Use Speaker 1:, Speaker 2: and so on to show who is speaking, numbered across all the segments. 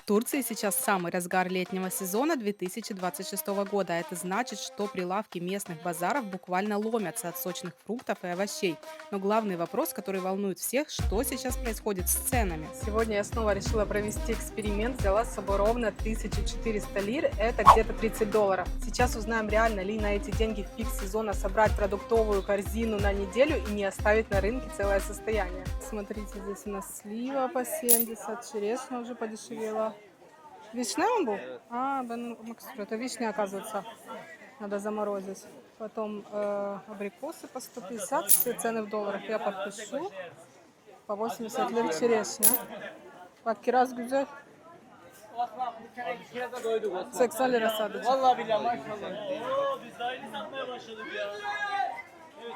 Speaker 1: В Турции сейчас самый разгар летнего сезона 2026 года. Это значит, что прилавки местных базаров буквально ломятся от сочных фруктов и овощей. Но главный вопрос, который волнует всех, что сейчас происходит с ценами. Сегодня я снова решила провести эксперимент. Взяла с собой ровно 1400 лир, это где-то $30. Сейчас узнаем, реально ли на эти деньги в пик сезона собрать продуктовую корзину на неделю и не оставить на рынке целое состояние. Смотрите, здесь у нас слива по 70, черешня уже подешевела. Вишня он был? А, Максур, это вишня, оказывается. Надо заморозить. Потом абрикосы по 150, все цены в долларах. Я подпишу. По 80 лир черешня. Bak kiraz güzel. 80 lira sadece.
Speaker 2: Vallahi billahi maşallah. Oo, biz daha yeni satmaya başladık ya.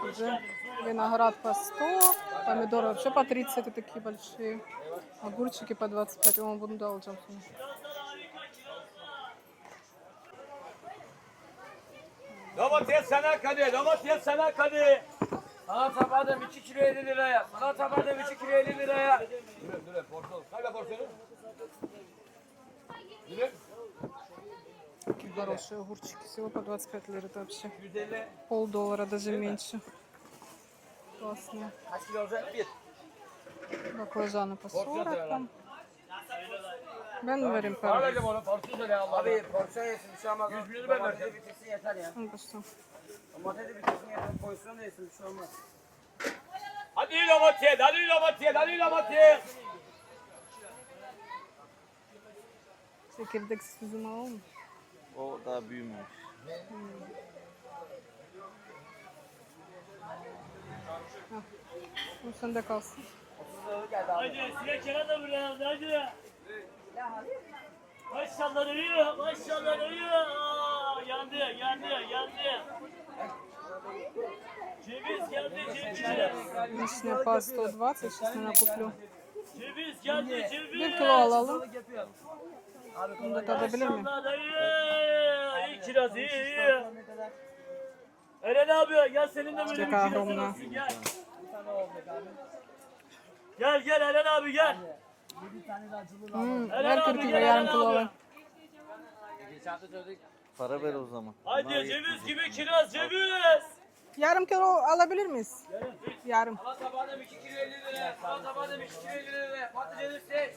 Speaker 1: Уже виноград по 100, помидоры вообще по 30, это такие большие. Огурчики по 25, он bunu da alacağım sonra.
Speaker 2: Domates sana kadı, domates sana kadı. Salata badem 2 kilo 50 liraya. Salata badem 2 kilo 50 liraya. Dur, porsiyon. Kaç porsiyonu? Dur.
Speaker 1: Такие хорошие огурчики, всего по 25 лир, это вообще
Speaker 2: 150.
Speaker 1: $0,5, даже меньше. Классные.
Speaker 2: Kaç kilo olacak? 1.
Speaker 1: Баклажаны по 40 там. Ben mi vereyim
Speaker 2: Para
Speaker 1: para?
Speaker 2: vereceğim onu, porsiyon söyle Allah. Abi porsiyon yesin, bir şey olmaz. 100 bin lira ben vereceğim. Bitirsin yeter ya.
Speaker 1: Ну, пошел.
Speaker 2: Domatesi bitirsin yeter, porsiyon da yesin, bir şey olmaz. Hadi domates, hadi domates, hadi domates.
Speaker 1: Çekirdeksiz üzüm alalım mı?
Speaker 3: O daha büyümemiş.
Speaker 1: Bu sende kalsın.
Speaker 2: Hadi size kere de buraya, hadi. Maşallah ölüyor, maşallah ölüyor. Aa, yandı, yandı, yandı. Ceviz geldi, ceviz.
Speaker 1: Вишня по 120, сейчас, наверное, куплю.
Speaker 2: Ceviz geldi, ceviz.
Speaker 1: 1 kilo alalım. Bunu da tadabilir miyim?
Speaker 2: Maşallah dayı. İyi kiraz, iyi, iyi. Eren abi, gel senin de böyle bir
Speaker 1: Такая
Speaker 2: kirazın
Speaker 1: огромная.
Speaker 2: olsun, gel. Gel, gel Eren abi gel.
Speaker 1: Ver 40 kilo, yarım kilo alalım.
Speaker 3: Para ver o zaman.
Speaker 2: Hadi ceviz gibi kiraz, ceviz.
Speaker 1: Yarım kilo alabilir miyiz? Yarım.
Speaker 2: Salata badem 2 kilo 50 lira. Salata badem 2 kilo 50 lira. Patlıcan üstte.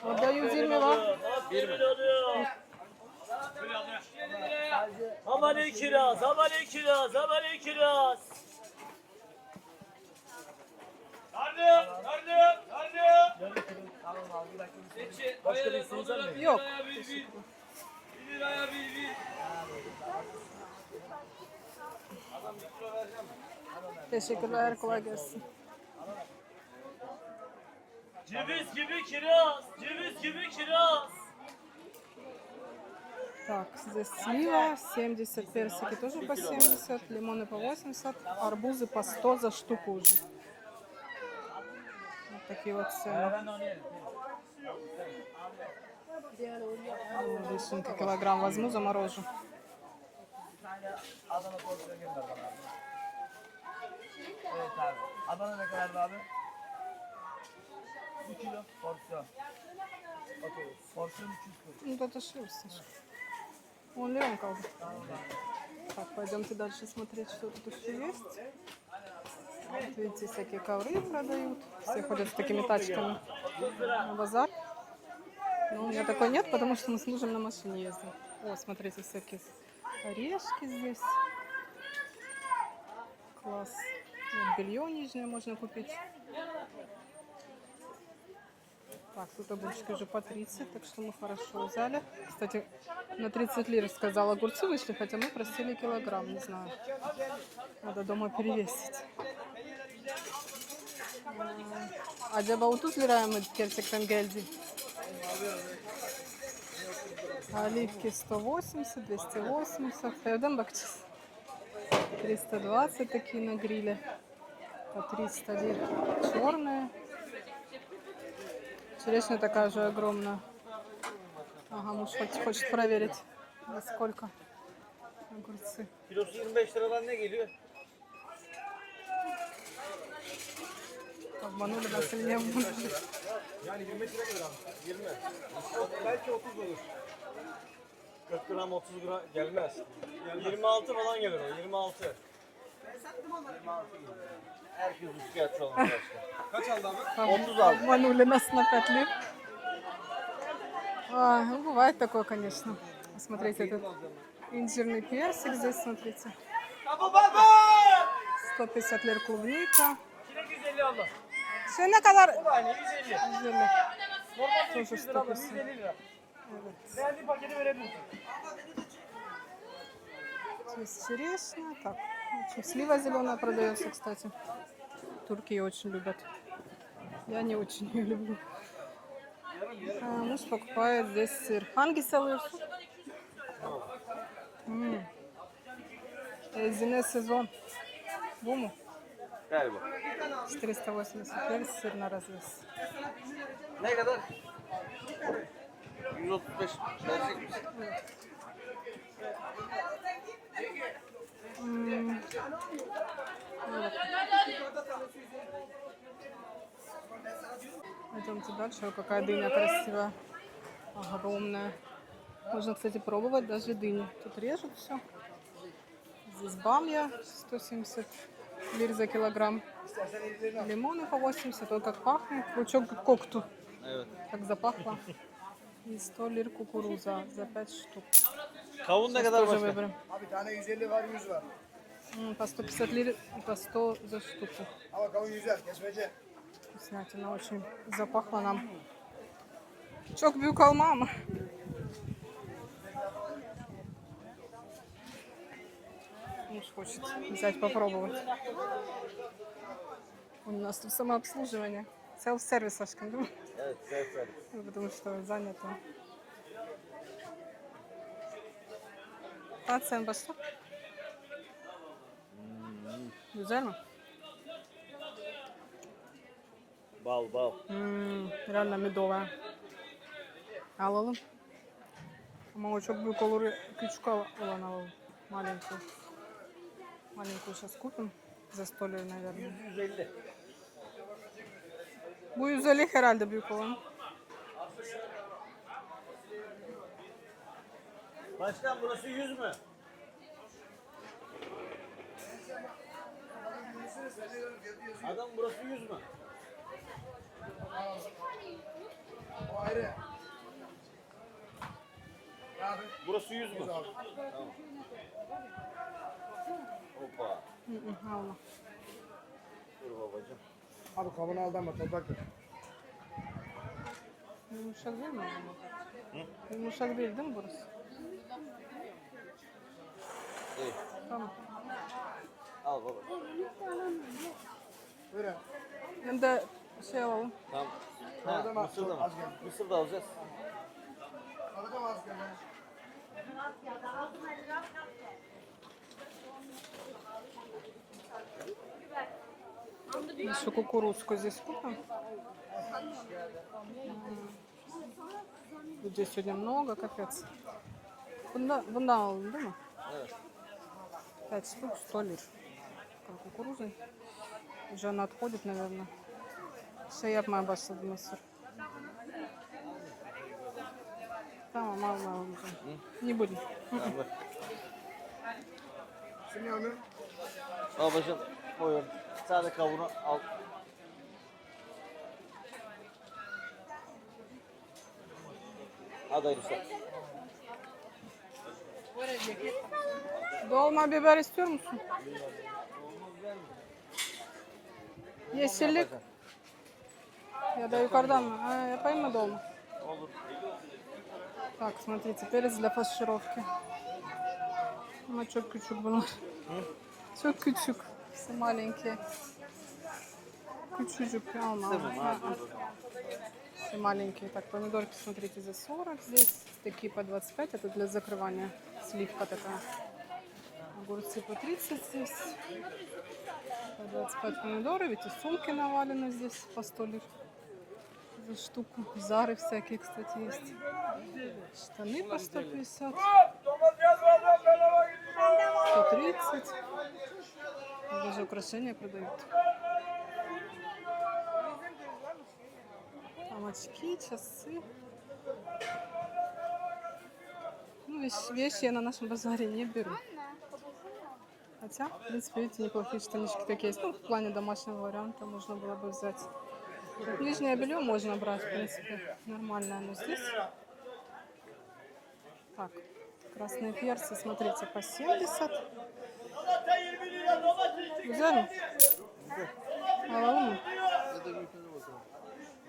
Speaker 1: Orada 120 var.
Speaker 2: Bir mi oluyor? Hamali kiraz, hamali kiraz, hamali kiraz. Karnım, karnım, karnım. Başka bir isteğiniz var mı?
Speaker 1: Yok.
Speaker 2: 1 liraya bir.
Speaker 1: Teşekkürler, kolay gelsin.
Speaker 2: Ceviz gibi kiraz, ceviz gibi kiraz.
Speaker 1: Так, здесь слива, 70, персики тоже по 70, лимоны по 80, арбузы по 100 за штуку уже. Вот такие вот цены. Вишенки килограмм возьму, заморожу.
Speaker 2: Adana porsiyon gönder bana abi. Evet abi. Adana ne kadardı abi? 1 kilo porsiyon. Bakıyoruz. Porsiyon 240.
Speaker 1: Ну, это шерсть. Вон лимон колбы. Так, пойдемте дальше смотреть, что тут еще есть. Вот видите, всякие ковры продают. Все ходят с такими тачками на базар. Но у меня такой нет, потому что мы с мужем на машине ездим. О, смотрите, всякие орешки здесь. Класс. Вот белье нижнее можно купить. Так, тут огурчики уже по 30, так что мы хорошо взяли. Кстати, на 30 лир, сказала, огурцы вышли, хотя мы просили килограмм, не знаю. Надо дома перевесить. Acaba 30 liraya mı gerçekten geldi? Оливки 180, 280. Evden bakacağız. 320 такие на гриле. По 300 лир. Черные. Черешня такая же огромная. Ага, муж хочет проверить, насколько огурцы.
Speaker 2: Kilosu 25 liradan ne geliyor?
Speaker 1: Обманули нас или не обманули?
Speaker 2: Yani 25 lira kadar abi. 20. Belki
Speaker 4: olur. 40 gram 30 gram gelmez. 26 falan gelir o 26.
Speaker 3: Herkes üçkağıtçı olmuş başka.
Speaker 4: Kaç aldı abi?
Speaker 3: 30 aldı.
Speaker 1: Обманули нас на 5 лет. Ну, бывает такое, конечно. Смотрите, этот инжирный персик здесь, смотрите. 150 лир клубника.
Speaker 2: Çilek 150 abla.
Speaker 1: Şey ne kadar?
Speaker 2: O da aynı 150.
Speaker 1: Güzel.
Speaker 2: Normalde
Speaker 1: Тоже
Speaker 2: 200 lira abla
Speaker 1: 150.
Speaker 2: 150 lira.
Speaker 1: Evet.
Speaker 2: Beğendiğin paketi verebilirsin.
Speaker 1: Здесь черешня. Так, очень слива зеленая продается, кстати. Турки ее очень любят. Я не очень ее люблю. Муж покупает здесь сыр. Hangisi alıyorsun? Zine sezon. Bu mu?
Speaker 3: Galiba.
Speaker 1: 480 lira sır на развес.
Speaker 3: Ne kadar? 135 verecek misin? Пойдемте дальше. Ой, какая дыня красивая. Огромная. Можно, кстати, пробовать даже дыню. Тут режут все. Здесь бамья 170 лир за килограмм. Лимоны по 80. Ой, как пахнет. Лучок кокту. Evet.
Speaker 1: Как запахло. И 100 лир кукуруза за 5 штук.
Speaker 3: Kavun ne
Speaker 1: Сейчас
Speaker 3: kadar
Speaker 1: тоже
Speaker 3: başka?
Speaker 1: выберем.
Speaker 4: Abi tane 150 var 100 var.
Speaker 1: По 150 лир и по 100 за штуку.
Speaker 4: Ama kavun 100'er kesmece.
Speaker 1: Вкуснятина очень запахло нам. Çok büyük alma ama. Муж хочет взять попробовать. У нас тут самообслуживание. Селф-сервис, Ашкин, да?
Speaker 3: Evet, sefer.
Speaker 1: Потому что занято. Цен başka? Güzel mi?
Speaker 3: Bal bal.
Speaker 1: Реально медовая. Alalım. Ama o çok büyük olur. Küçük olan alalım. Маленькую. Маленькую сейчас купим. За 100 лир, наверное.
Speaker 3: 150.
Speaker 1: Bu 150 herhalde büyük olan.
Speaker 3: Başkan burası 100 mü? Adam burası 100 mü?
Speaker 4: O ayrı. Abi.
Speaker 3: Burası 100 mü? Tamam. Hoppa.
Speaker 1: Alma.
Speaker 3: Dur babacığım.
Speaker 4: Abi kavunu aldanma topraktır.
Speaker 1: Yumuşak değil mi? Yumuşak değil mi burası?
Speaker 3: İyi.
Speaker 1: Tamam.
Speaker 3: Al baba.
Speaker 4: Buyurun.
Speaker 1: Hem de şey alalım.
Speaker 3: Tamam. Ha, mısır da mı?
Speaker 4: Az geldi.
Speaker 3: Mısır da alacağız.
Speaker 4: Alacağım az geldi.
Speaker 1: Еще кукурузку здесь купим. Людей сегодня много, капец. Bundan alalım değil mi?
Speaker 3: Evet.
Speaker 1: 5 штук, 100 лир. Кукурузы. Уже она отходит, наверное. Şey yapmaya başladı Mısır. Tamam alma alacağım. Не будем.
Speaker 3: Tamam bak.
Speaker 4: Şimdi onu
Speaker 3: Babacığım buyur. Bir tane kavunu al. Hadi hayırlısı.
Speaker 1: Dolma biber istiyor musun? Yeşillik ya da yukarıdan mı? Ha, yapayım mı dolma?
Speaker 3: Olur.
Speaker 1: Так, смотрите, перец для фаршировки. Ama çok küçük bunlar. Çok küçük. Все маленькие. Küçücük alma.
Speaker 3: Tamam
Speaker 1: Ha,
Speaker 3: hadi.
Speaker 1: Все маленькие. Так, помидорки, смотрите, за 40 здесь. Такие по 25. Это для закрывания. Сливка такая. Огурцы по 30 здесь. По 25 помидоры. Ведь и сумки навалены здесь по 100 лир. За штуку. Зары всякие, кстати, есть. Штаны по 150. 130. Даже украшения продают. Там очки, часы.
Speaker 3: вещи я на нашем базаре не беру. Хотя, в принципе, видите, неплохие штанишки такие есть. Ну, в плане домашнего варианта можно было бы взять. Нижнее белье можно брать, в принципе, нормальное. Но здесь... Так, красные перцы, смотрите, по 70. Взяли? Alalım mı?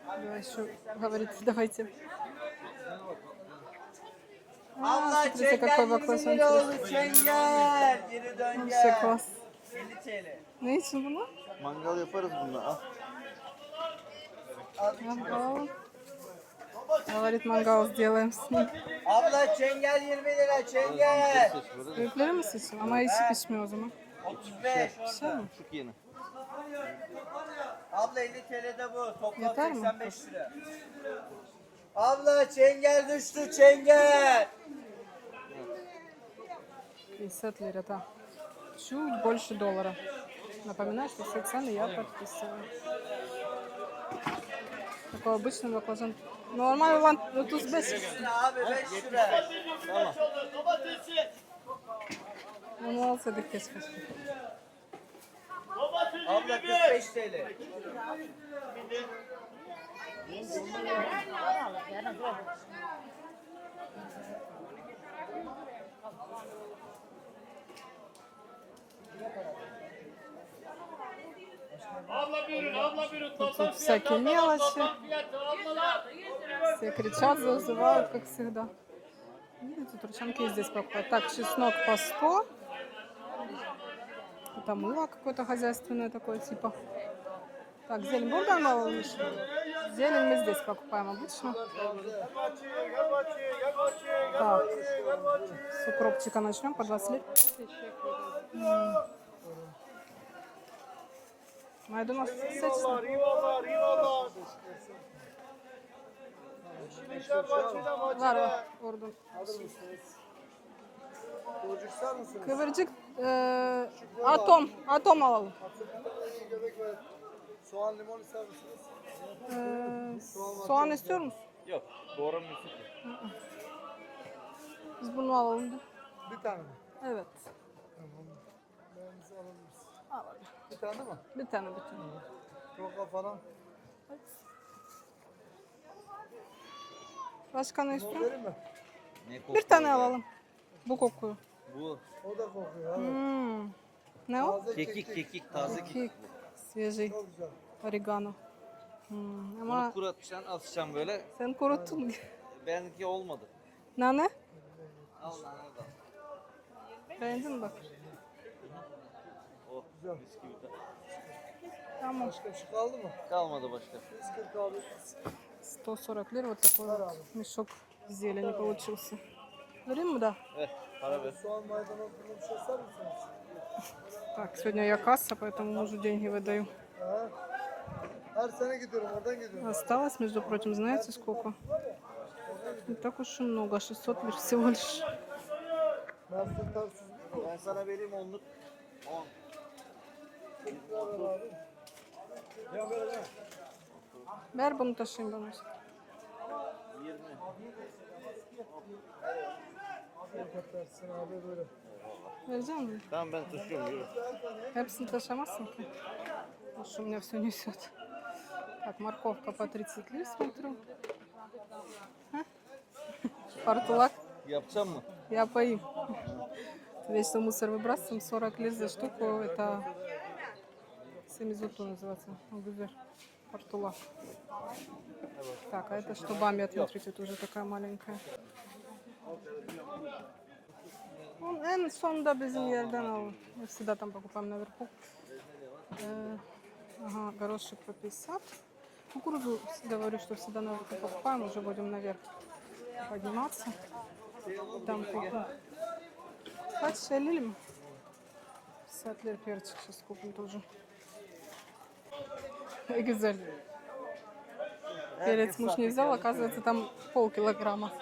Speaker 3: Да, еще говорит, давайте. Смотрите, какой баклажан.
Speaker 5: Çengel geri dön
Speaker 3: Вообще
Speaker 5: gel.
Speaker 3: класс.
Speaker 5: 50 TL.
Speaker 3: Ne için bunu?
Speaker 4: Mangal yaparız bununla. Al.
Speaker 3: Ага. Говорит, мангал сделаем с ним.
Speaker 5: Abla çengel 20 lira çengel.
Speaker 3: Büyükleri mi seçin? Ama içi pişmiyor o zaman.
Speaker 5: 35.
Speaker 3: Pişer mi?
Speaker 4: Çok yeni.
Speaker 5: Abla 50 TL de bu. Toplam
Speaker 3: Yeter mi?
Speaker 5: 85 lira. Abla çengel düştü çengel.
Speaker 3: 50 лир, да. Чуть больше $1. Напоминаю, что все цены я подписываю. Такой обычный баклажан. Normal olan 35.
Speaker 5: Abi 5 lira.
Speaker 3: Onu alsaydık keşke.
Speaker 5: Abla 45 TL.
Speaker 3: Тут всякие мелочи. Все кричат, зазывают, как всегда. Видите, турчанки здесь покупают. Так, чеснок по 100. Это мыло какое-то хозяйственное такое типа. Так, зелень будем мало лучше? Зелень мы здесь покупаем обычно. Так, с укропчика начнем по 20 лет. Maydanoz seçsin. Var var orada. Kıvırcık atom alalım.
Speaker 4: Soğan limon ister misiniz?
Speaker 3: Soğan istiyor musun?
Speaker 4: Yok. Doğramıyorsun ki.
Speaker 3: Biz bunu alalım da.
Speaker 4: Bir tane mi?
Speaker 3: Evet.
Speaker 4: Tamam. Beğeninizi alabiliriz.
Speaker 3: Alalım.
Speaker 4: Bir tane mi?
Speaker 3: Bir tane.
Speaker 4: Roka falan.
Speaker 3: Başka ne istiyor?
Speaker 4: Vereyim mi?
Speaker 3: Bir tane alalım. Bu kokuyor.
Speaker 4: Bu. O da kokuyor. Evet.
Speaker 3: Ne o?
Speaker 4: Kekik, taze
Speaker 3: Kekik. Свежий
Speaker 4: Çok güzel.
Speaker 3: oregano. Ama
Speaker 6: Bunu kurutacaksın, atacaksın böyle.
Speaker 3: sen kuruttun.
Speaker 6: Benimki olmadı.
Speaker 3: Nane?
Speaker 6: Al lan da.
Speaker 3: Beğendin mi bak?
Speaker 6: Oh,
Speaker 4: Güzel.
Speaker 6: mis gibi de.
Speaker 3: Tamam.
Speaker 4: Başka bir şey kaldı mı?
Speaker 6: Kalmadı başka.
Speaker 4: 140 abi.
Speaker 3: 140 лир. Вот такой вот мешок зелени получился. Верим мы, да?
Speaker 6: Para ver.
Speaker 4: Soğan maydanoz bunu bir şey ister misiniz?
Speaker 3: Так, сегодня я касса, поэтому мужу деньги выдаю.
Speaker 4: Ha? Her sene gidiyorum, oradan gidiyorum.
Speaker 3: Осталось, между прочим, знаете сколько? Не так уж и много, 600 лир всего лишь.
Speaker 4: Mersin tarsız.
Speaker 6: Ben sana vereyim onluk. 10.
Speaker 3: Ver bunu taşıyayım bana.
Speaker 6: 20.
Speaker 4: Versin abi böyle.
Speaker 3: Vereceğim mi?
Speaker 6: Tamam ben taşıyorum. Yürü.
Speaker 3: Hepsini taşımazsın ki. Потому что у меня все несет. Так, морковка по 30 лир, смотрю. Портулак.
Speaker 6: Yapacak mı?
Speaker 3: Я поим. Вечно мусор выбрасываем, 40 лир за штуку. Это семизуту называется. Гузер. Портулак. Так, а это что бамия, смотрите, тоже такая маленькая. En sonda bizim yerden alın. Мы всегда там покупаем наверху. Ага, горошек по 50. Кукурузу, говорю, что всегда наверху покупаем, уже будем наверх подниматься. Там купим. Kaç 50 mi? 50 lira перчик сейчас купим тоже. И güzel. Перец муж не взял, оказывается, там полкилограмма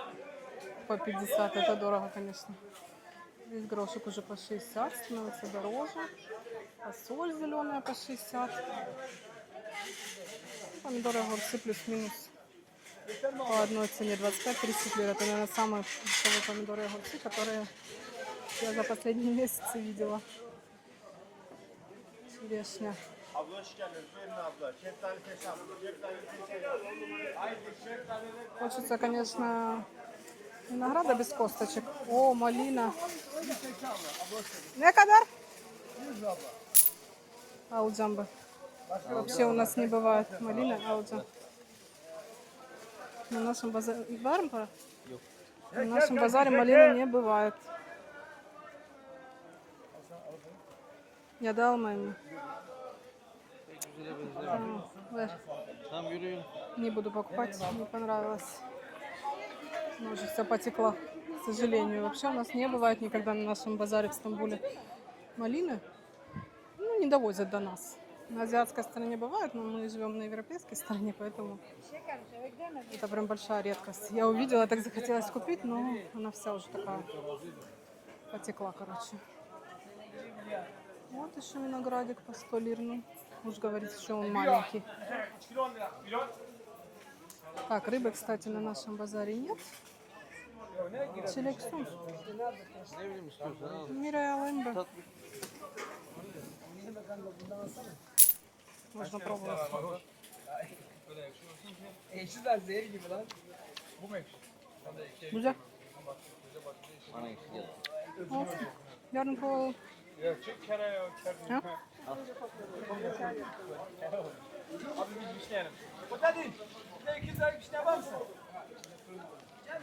Speaker 3: по 50. Это дорого, конечно. Здесь горошек уже по 60, становится дороже. Фасоль зеленая по 60. Помидоры, огурцы плюс-минус по одной цене 25-30 лир. Это, наверное, самые дешевые помидоры и огурцы, которые я за последние месяцы видела. Черешня.
Speaker 4: Abla hoş geldin. Buyurun abla. Şeftali seçen. Şeftali seçen. Haydi şeftali.
Speaker 3: Хочется, конечно, винограда без косточек. О, малина. Не кадар? Алджамбы. Вообще у нас не бывает малина, алджам. На нашем базаре... Варим пора? На нашем базаре малины не бывает. Я дал моему. Ver.
Speaker 6: Tamam yürüyün.
Speaker 3: Не буду покупать, не понравилось. Она уже вся потекла, к сожалению. Вообще у нас не бывает никогда на нашем базаре в Стамбуле малины. Ну, не довозят до нас. На азиатской стороне бывает, но мы живем на европейской стороне, поэтому это прям большая редкость. Я увидела, так захотелось купить, но она вся уже такая потекла, короче. Вот еще виноградик по 100 лир. Ну, уж говорится, что он маленький. Так, рыбы, кстати, на нашем базаре нет. Селексун.
Speaker 6: Ne bileyim istiyorsan al.
Speaker 3: Мирай alayım ben. Можно пробовать.
Speaker 2: Eşitler zehir gibi lan. Bu mu ekşi?
Speaker 3: Güzel.
Speaker 6: Bana eksik geldi.
Speaker 3: Olsun. Yarın kovalayalım.
Speaker 4: Ya çık kere ya.
Speaker 3: Ha?
Speaker 4: Abi biz bir şey yiyelim. Bu da değil. Bu da 200 liralık bir şey var mısın?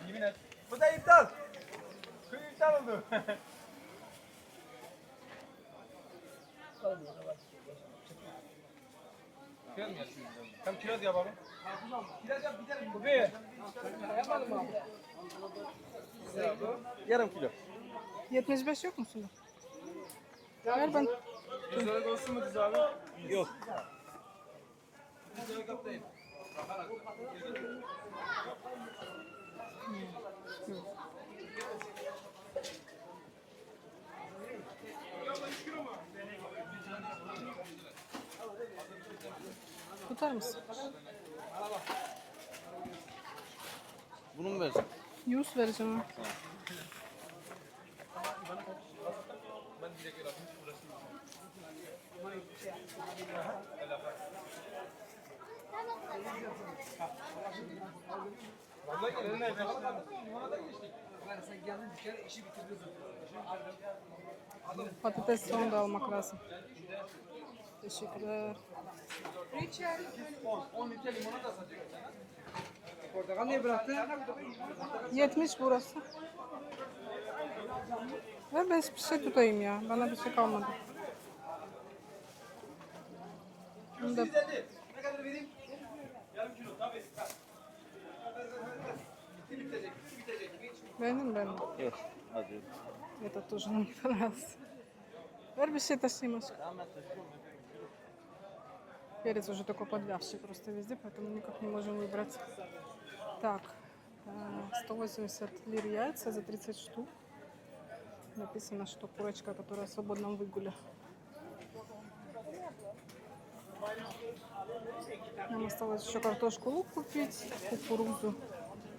Speaker 4: Yemin et. Bu da iptal. Kuyu iptal oldu. Kiraz mı yapıyorsun? Tam kiraz yap abi. Kiraz yap gidelim. Bu bir. Yapalım abi.
Speaker 6: Yarım kilo.
Speaker 3: 75 yok mu suda? Ver ben.
Speaker 4: Güzel olsun mu kız abi?
Speaker 6: Yok.
Speaker 3: Tutar mısın?
Speaker 6: Bunu mu versin?
Speaker 3: 100 vereceğim. Ha.
Speaker 4: Vallahi gelin ne yapalım? Limonata geçtik.
Speaker 2: Sen geldin bir kere işi bitirdin.
Speaker 3: Patates soğan da almak lazım. Teşekkürler.
Speaker 4: 10 litre limonata satacak.
Speaker 2: Portakal niye bıraktın?
Speaker 3: 70 burası. Ver ben bir şey tutayım ya. Bana bir şey kalmadı. Bunu da
Speaker 4: Ne kadar vereyim? Yarım kilo tabii. Bitecek.
Speaker 3: beğendin ben.
Speaker 6: Yok. Hadi.
Speaker 3: Это тоже нам не понравилось. Ver bir şey taşıyayım aşkım.
Speaker 6: Tamam ben taşıyorum.
Speaker 3: Перец уже такой подвявший просто везде, поэтому никак не можем выбрать. Так, 180 лир яйца за 30 штук. Написано, что курочка, которая в свободном выгуле. Нам осталось еще картошку, лук купить, кукурузу.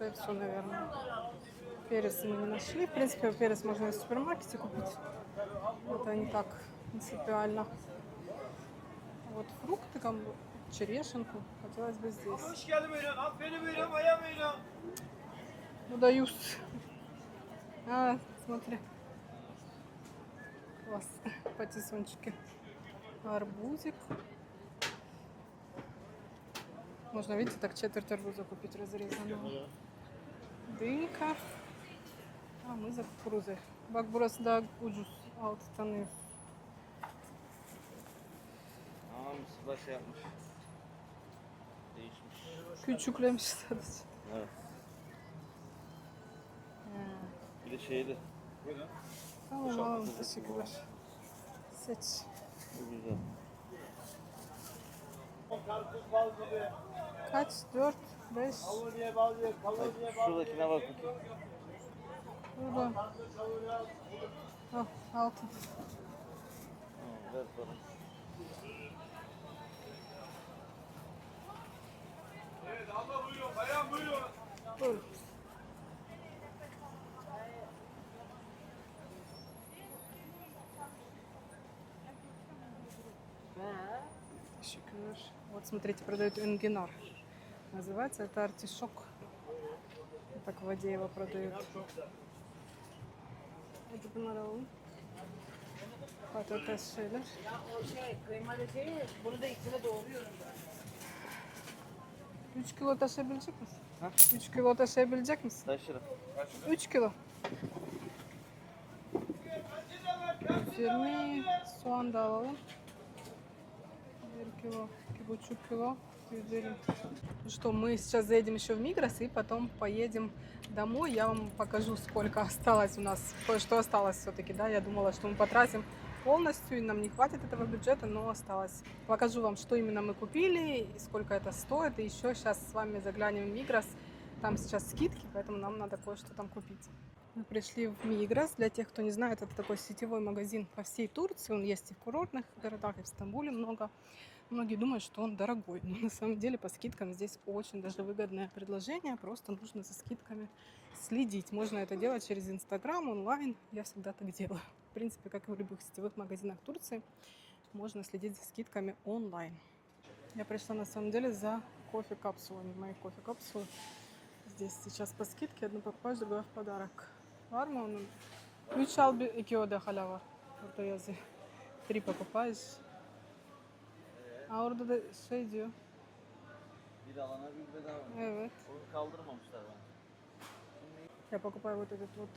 Speaker 3: Это все, наверное. Перец мы не нашли. В принципе, перец можно и в супермаркете купить. Это не так принципиально. Вот фрукты, черешенку хотелось бы здесь.
Speaker 4: Hoş geldin buyurun. Aferin buyurun. Aya buyurun.
Speaker 3: Ну, даюсь. А, смотри. Класс. Патиссончики. Арбузик. Можно, видите, так четверть арбуза купить разрезанного. Дынька. А мы за кукурузой. Bak burası daha ucuz. 6 tane 100.
Speaker 6: Aa Mustafa şey yapmış. Değişmiş.
Speaker 3: Küçüklemiş sadece.
Speaker 6: Evet.
Speaker 3: Ha.
Speaker 6: Bir de şeydi.
Speaker 3: Tamam alalım. Teşekkürler. Seç.
Speaker 6: Bu güzel.
Speaker 4: Karpuz bal gibi.
Speaker 3: Kaç? 4, 5.
Speaker 4: Kavurya bal ye. Kavurya bal.
Speaker 6: Şuradakine bak bakayım.
Speaker 3: Burada. Al, 6.
Speaker 6: Ha, ver bana.
Speaker 4: Evet abla buyurun. Bayan
Speaker 3: Teşekkürler. Вот смотрите, продают энгинар. Называется это артишок. Вот так в воде его продают. Это помарал. Patates şeyler.
Speaker 2: Bunu da içine doğruyorum ben.
Speaker 3: 3 kilo taşıyabilecek misin? 3 kilo taşıyabilecek misin?
Speaker 6: Taşırım.
Speaker 3: 3 kilo. 120 soğan da alalım. 1 kilo, 2,5 kilo, 120. Ну что, мы сейчас заедем еще в Мигрос и потом поедем домой. Я вам покажу, сколько осталось у нас, кое-что осталось все-таки, да. Я думала, что мы потратим полностью, и нам не хватит этого бюджета, но осталось. Покажу вам, что именно мы купили и сколько это стоит. И еще сейчас с вами заглянем в Мигрос. Там сейчас скидки, поэтому нам надо кое-что там купить. Мы пришли в Мигрос. Для тех, кто не знает, это такой сетевой магазин по всей Турции. Он есть и в курортных городах, и в Стамбуле много. Многие думают, что он дорогой, но на самом деле по скидкам здесь очень даже выгодное предложение. Просто нужно за скидками следить. Можно это делать через Инстаграм, онлайн. Я всегда так делаю. В принципе, как и в любых сетевых магазинах Турции, можно следить за скидками онлайн. Я пришла на самом деле за кофе-капсулами. Мои кофе-капсулы здесь сейчас по скидке. Одну покупаешь, другая в подарок. Var mı onun? 3 al, 2 o da hala var. Orada yazıyor. 3 покупаешь. Orada da şey diyor.
Speaker 6: Bir alana bir bedava.
Speaker 3: Evet.
Speaker 6: Onu kaldırmamışlar bence.
Speaker 3: Я покупаю вот этот вот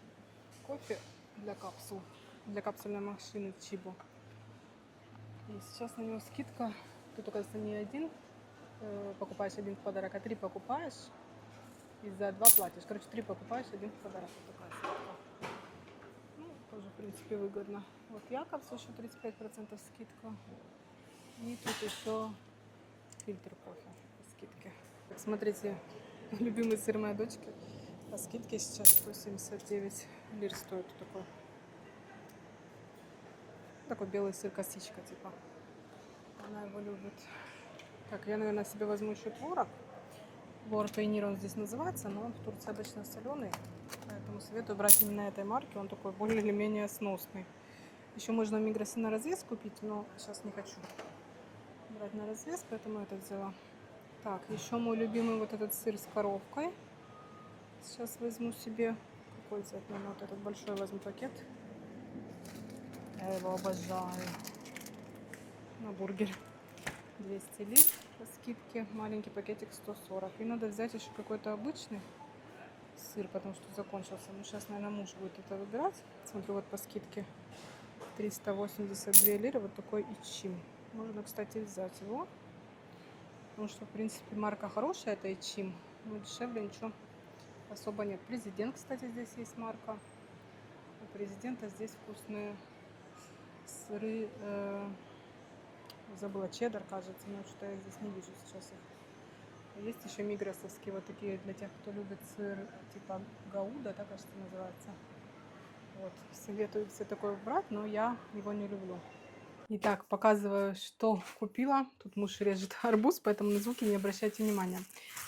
Speaker 3: кофе для капсул. Для капсульной машины Чибо. И сейчас на него скидка. Тут, оказывается, не один покупаешь, один в подарок, а 3 покупаешь. И за 2 платишь. Короче, 3 покупаешь, один в подарок. Вот такая скидка. Ну, тоже, в принципе, выгодно. Вот Якобс еще 35% скидка. И тут еще фильтр кофе по скидке. Так, смотрите, любимый сыр моей дочки. По скидке сейчас 179 лир стоит такой. Такой белый сыр, косичка типа. Она его любит. Так, я, наверное, себе возьму еще творог. Творог пионер он здесь называется, но он в Турции обычно соленый. Поэтому советую брать именно этой марки. Он такой более или менее сносный. Еще можно в Мигросе на развес купить, но сейчас не хочу брать на развес, поэтому это взяла. Так, еще мой любимый вот этот сыр с коровкой. Сейчас возьму себе. Какой взять? Наверное, вот этот большой возьму пакет. Я его обожаю. На бургер. 200 лир по скидке. Маленький пакетик 140. И надо взять еще какой-то обычный сыр, потому что закончился. Ну, сейчас, наверное, муж будет это выбирать. Смотрю, вот по скидке 382 лиры. Вот такой ичим. Можно, кстати, взять его. Потому что, в принципе, марка хорошая, это ичим. Но дешевле ничего особо нет. Президент, кстати, здесь есть марка. У Президента здесь вкусные сыры. Забыла, чеддер, кажется, но что я здесь не вижу сейчас их. Есть еще мигросовские вот такие для тех, кто любит сыр типа гауда, так, кажется, называется. Вот, советую все такое брать, но я его не люблю. Итак, показываю, что купила. Тут муж режет арбуз, поэтому на звуки не обращайте внимания.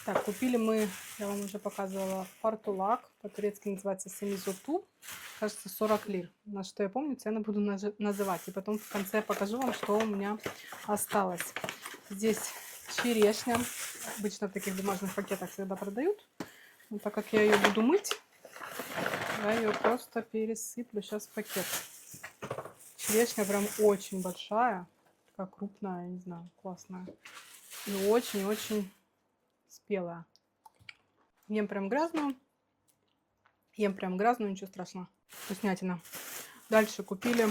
Speaker 3: Так, купили мы, я вам уже показывала, фартулак. По-турецки называется семизоту. Кажется, 40 лир. На что я помню, цены буду называть. И потом в конце покажу вам, что у меня осталось. Здесь черешня. Обычно в таких бумажных пакетах всегда продают. Но так как я ее буду мыть, я ее просто пересыплю сейчас в пакет. Черешня прям очень большая, такая крупная, не знаю, классная. И очень-очень спелая. Ем прям грязную, ничего страшного. Вкуснятина. Дальше купили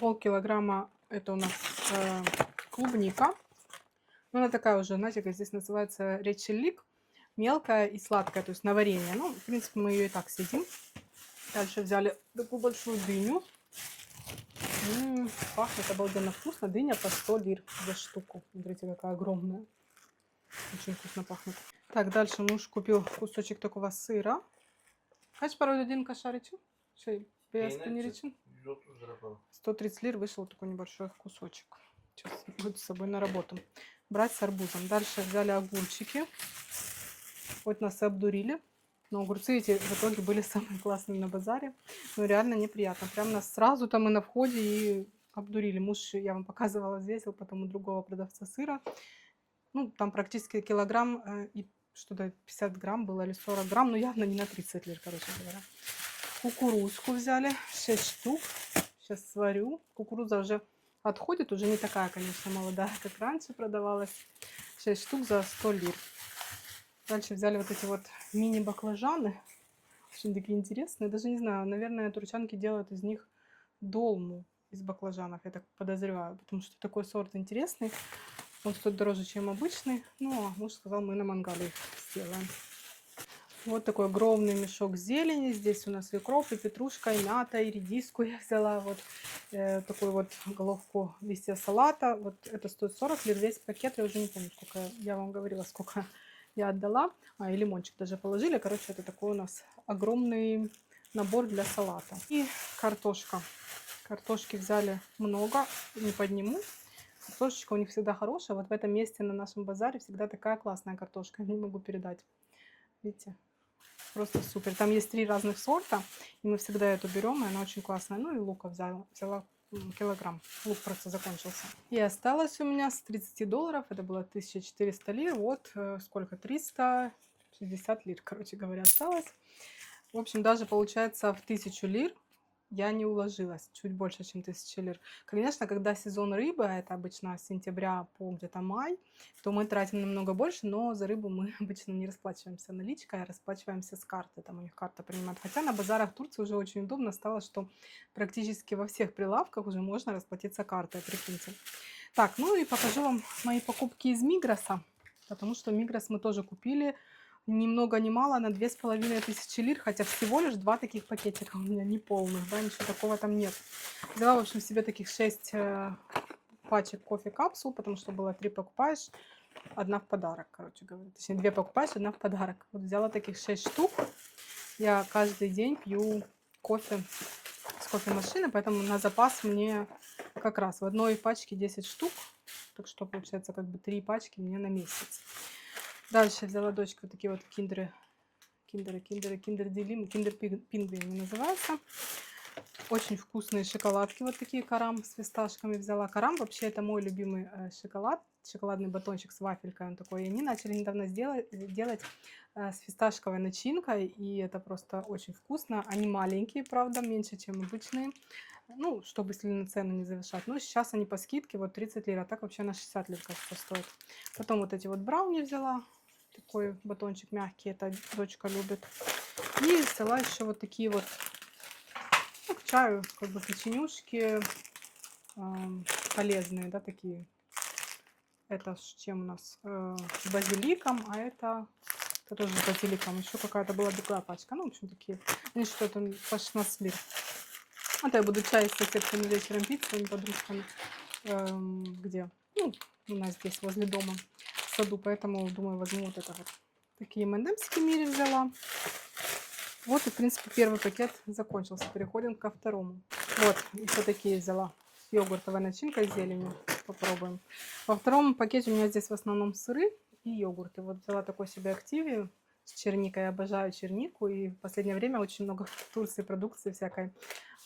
Speaker 3: полкилограмма, это у нас клубника. Ну, она такая уже, знаете, как здесь называется речеллик. Мелкая и сладкая, то есть на варенье. Ну, в принципе, мы ее и так съедим. Дальше взяли такую большую дыню. Пахнет обалденно вкусно. Дыня по 100 лир за штуку. Смотрите, какая огромная. Очень вкусно пахнет. Так, дальше муж купил кусочек такого сыра. Kaç para ödedin kaşar için? Beyaz peynir için?
Speaker 6: 130 lira falan.
Speaker 3: 130 лир вышел такой небольшой кусочек. Сейчас буду с собой на работу. брать с арбузом. Дальше взяли огурчики. Вот нас и обдурили. Но огурцы эти в итоге были самые классные на базаре. Ну, реально неприятно. Прям нас сразу там и на входе и обдурили. Муж, я вам показывала, взвесил потом у другого продавца сыра. Ну, там практически килограмм и что-то 50 грамм было или 40 грамм, но явно не на 30 лир, короче говоря. Кукурузку взяли, 6 штук. Сейчас сварю. Кукуруза уже отходит, уже не такая, конечно, молодая, как раньше продавалась. 6 штук за 100 лир. Дальше взяли вот эти вот мини-баклажаны. Очень такие интересные. Даже не знаю, наверное, турчанки делают из них долму из баклажанов, я так подозреваю. Потому что такой сорт интересный. Он стоит дороже, чем обычный. Ну, а муж сказал, мы на мангале их сделаем. Вот такой огромный мешок зелени. Здесь у нас и укроп, и петрушка, и мята, и редиску я взяла. Вот такую вот головку листья салата. Вот это стоит 40 лир. Весь пакет, я уже не помню, сколько я вам говорила, сколько я отдала. И лимончик даже положили. Короче, это такой у нас огромный набор для салата. И картошка. Картошки взяли много, не подниму. Картошечка у них всегда хорошая. Вот в этом месте на нашем базаре всегда такая классная картошка. Не могу передать. Видите? Просто супер. Там есть 3 разных сорта. И мы всегда эту берем. И она очень классная. Ну и лука взяла килограмм. Лук просто закончился. И осталось у меня с 30 долларов. Это было 1400 лир. Вот сколько? 360 лир, короче говоря, осталось. В общем, даже получается в 1000 лир я не уложилась, чуть больше, чем 1000 лир. Конечно, когда сезон рыбы, а это обычно с сентября по где-то май, то мы тратим намного больше, но за рыбу мы обычно не расплачиваемся наличкой, а расплачиваемся с карты. Там у них карта принимает. Хотя на базарах Турции уже очень удобно стало, что практически во всех прилавках уже можно расплатиться картой, прикиньте. Так, ну и покажу вам мои покупки из Мигроса, потому что Мигрос мы тоже купили ни много ни мало на 2500 лир, хотя всего лишь 2 таких пакетика у меня не полных, да, ничего такого там нет. Взяла, в общем, себе таких 6 пачек кофе-капсул, потому что было 3 покупаешь, 1 в подарок, короче говоря. Точнее, 2 покупаешь, 1 в подарок. Вот взяла таких 6 штук. Я каждый день пью кофе с кофемашины, поэтому на запас мне как раз в одной пачке 10 штук. Так что получается как бы 3 пачки мне на месяц. Дальше взяла дочке вот такие вот киндер пингвин они называются. Очень вкусные шоколадки, вот такие карам с фисташками взяла. Карам вообще это мой любимый шоколад, шоколадный батончик с вафелькой, он такой. И они начали недавно делать с фисташковой начинкой, и это просто очень вкусно. Они маленькие, правда, меньше, чем обычные. Ну, чтобы сильно цену не завышать. Но сейчас они по скидке, вот 30 лир, а так вообще на 60 лир, кажется, стоит. Потом вот эти вот брауни взяла. Такой батончик мягкий, это дочка любит. И взяла еще вот такие вот, ну, к чаю, как бы печенюшки полезные, да, такие. Это с чем у нас? С базиликом, а это тоже с базиликом. Еще какая-то была другая пачка. Ну, в общем, такие. Они что-то по 16 лир. Это я буду чай с соседками вечером пить, с своими подружками. Где? Ну, у нас здесь возле дома. В саду, поэтому, думаю, возьму вот это вот. Такие M&M'сики Мири взяла. Вот и, в принципе, первый пакет закончился. Переходим ко второму. Вот, еще такие взяла. С йогуртовой начинкой с зеленью. Попробуем. Во втором пакете у меня здесь в основном сыры и йогурты. Вот взяла такой себе активию с черникой. Я обожаю чернику. И в последнее время очень много в Турции продукции всякой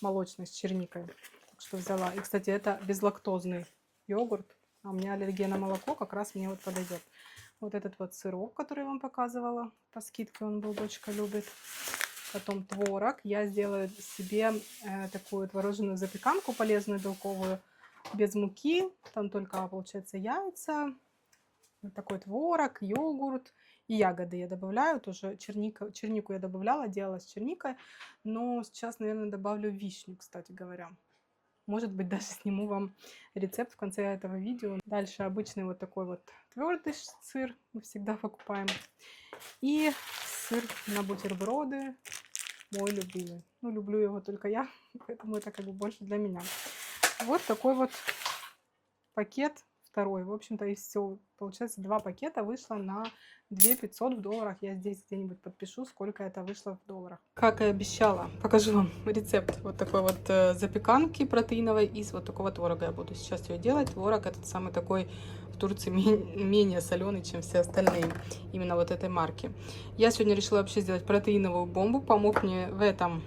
Speaker 3: молочной с черникой. Так что взяла. И, кстати, это безлактозный йогурт. А у меня аллергия на молоко, как раз мне вот подойдет. Вот этот вот сырок, который я вам показывала. По скидке он был, дочка любит. Потом творог. Я сделаю себе такую творожную запеканку полезную, белковую, без муки. Там только, получается, яйца, вот такой творог, йогурт и ягоды я добавляю. Тоже чернику я добавляла, делала с черникой. Но сейчас, наверное, добавлю вишню, кстати говоря. Может быть, даже сниму вам рецепт в конце этого видео. Дальше обычный вот такой вот твердый сыр мы всегда покупаем. И сыр на бутерброды, мой любимый. Ну, люблю его только я, поэтому это как бы больше для меня. Вот такой вот пакет второй. В общем-то и все. Получается, 2 пакета вышло на 2500 в долларах. Я здесь где-нибудь подпишу, сколько это вышло в долларах. Как и обещала, покажу вам рецепт вот такой вот запеканки протеиновой из вот такого творога. Я буду сейчас ее делать. Творог этот самый такой в Турции менее соленый, чем все остальные. Именно вот этой марки. Я сегодня решила вообще сделать протеиновую бомбу. Помог мне в этом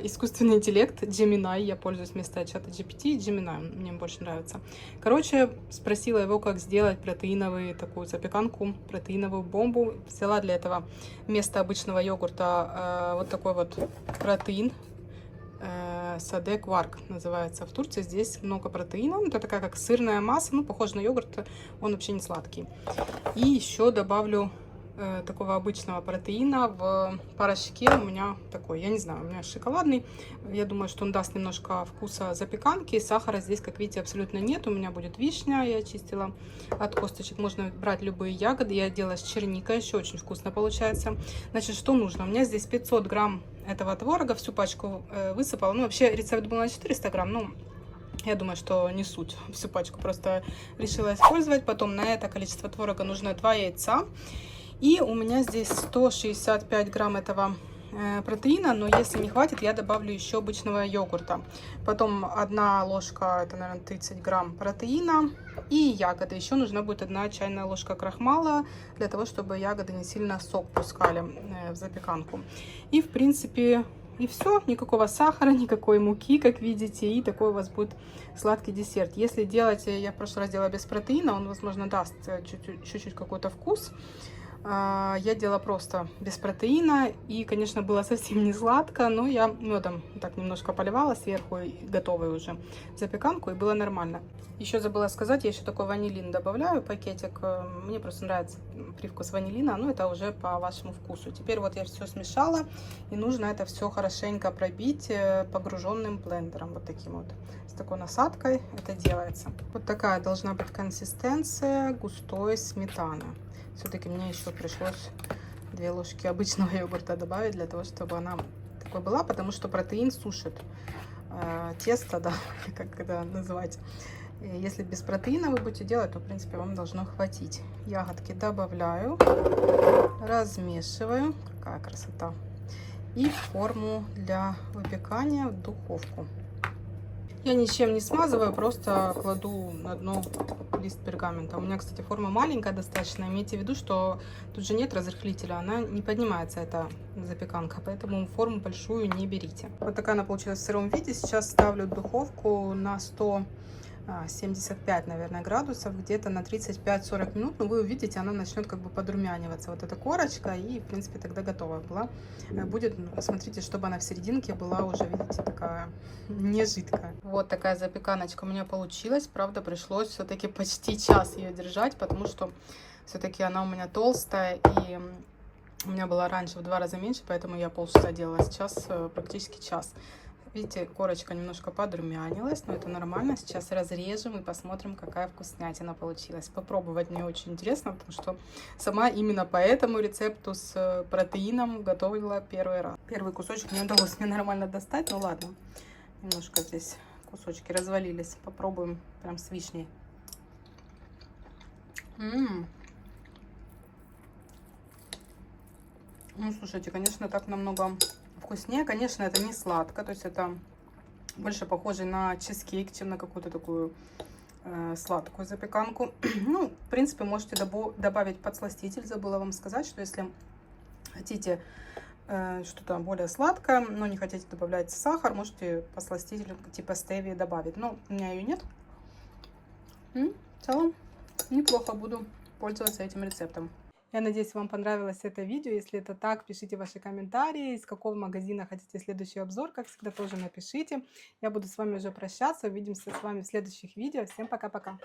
Speaker 3: искусственный интеллект Gemini. Я пользуюсь вместо чата GPT Gemini, мне больше нравится. Короче, спросила его, как сделать протеиновую такую запеканку, протеиновую бомбу. Взяла для этого вместо обычного йогурта вот такой вот протеин. Саде Кварк называется в Турции. Здесь много протеина. Это такая как сырная масса, ну, похоже на йогурт, он вообще не сладкий. И еще добавлю такого обычного протеина в порошке. У меня такой, я не знаю, у меня шоколадный. Я думаю, что он даст немножко вкуса запеканки. Сахара здесь, как видите, абсолютно нет. У меня будет вишня, я очистила от косточек. Можно брать любые ягоды. Я делала с черникой, еще очень вкусно получается. Значит, что нужно? У меня здесь 500 грамм этого творога, всю пачку высыпала. Ну, вообще рецепт был на 400 грамм, но я думаю, что не суть. Всю пачку просто решила использовать. Потом на это количество творога нужно 2 яйца. И у меня здесь 165 грамм этого протеина, но если не хватит, я добавлю еще обычного йогурта. Потом 1 ложка, это, наверное, 30 грамм протеина и ягоды. Еще нужна будет 1 чайная ложка крахмала, для того, чтобы ягоды не сильно сок пускали в запеканку. И, в принципе, и все. Никакого сахара, никакой муки, как видите. И такой у вас будет сладкий десерт. Если делать, я в прошлый раз делала без протеина, он, возможно, даст чуть-чуть какой-то вкус. Я делала просто без протеина, и, конечно, было совсем не сладко, но я медом так немножко поливала сверху, готовую уже запеканку, и было нормально. Еще забыла сказать, я еще такой ванилин добавляю, пакетик. Мне просто нравится привкус ванилина, но это уже по вашему вкусу. Теперь вот я все смешала, и нужно это все хорошенько пробить погруженным блендером, вот таким вот, с такой насадкой это делается. Вот такая должна быть консистенция густой сметаны. Все-таки мне еще пришлось 2 ложки обычного йогурта добавить, для того, чтобы она такой была, потому что протеин сушит тесто, да, как это называть. Если без протеина вы будете делать, то, в принципе, вам должно хватить. Ягодки добавляю, размешиваю. Какая красота. И форму для выпекания в духовку. Я ничем не смазываю, просто кладу на дно лист пергамента. У меня, кстати, форма маленькая достаточно. Имейте в виду, что тут же нет разрыхлителя, она не поднимается, эта запеканка, поэтому форму большую не берите. Вот такая она получилась в сыром виде. Сейчас ставлю духовку на 175, наверное, градусов, где-то на 35-40 минут. Но вы увидите, она начнет как бы подрумяниваться, вот эта корочка, и, в принципе, тогда готова была. Будет, смотрите, чтобы она в серединке была уже, видите, такая не жидкая. Вот такая запеканочка у меня получилась. Правда, пришлось все-таки почти час ее держать, потому что все-таки она у меня толстая, и у меня была раньше в 2 раза меньше, поэтому я полчаса делала, сейчас практически час. Видите, корочка немножко подрумянилась, но это нормально. Сейчас разрежем и посмотрим, какая вкуснятина получилась. Попробовать мне очень интересно, потому что сама именно по этому рецепту с протеином готовила первый раз. Первый кусочек не удалось мне нормально достать, ну ладно. Немножко здесь кусочки развалились. Попробуем прям с вишней. Ну, слушайте, конечно, так намного вкуснее. Конечно, это не сладко, то есть это больше похоже на чизкейк, чем на какую-то такую сладкую запеканку. Ну, в принципе, можете добавить подсластитель. Забыла вам сказать, что если хотите что-то более сладкое, но не хотите добавлять сахар, можете подсластитель типа стевии добавить. Но у меня ее нет. В целом, неплохо, буду пользоваться этим рецептом. Я надеюсь, вам понравилось это видео. Если это так, пишите ваши комментарии. Из какого магазина хотите следующий обзор, как всегда, тоже напишите. Я буду с вами уже прощаться. Увидимся с вами в следующих видео. Всем пока-пока.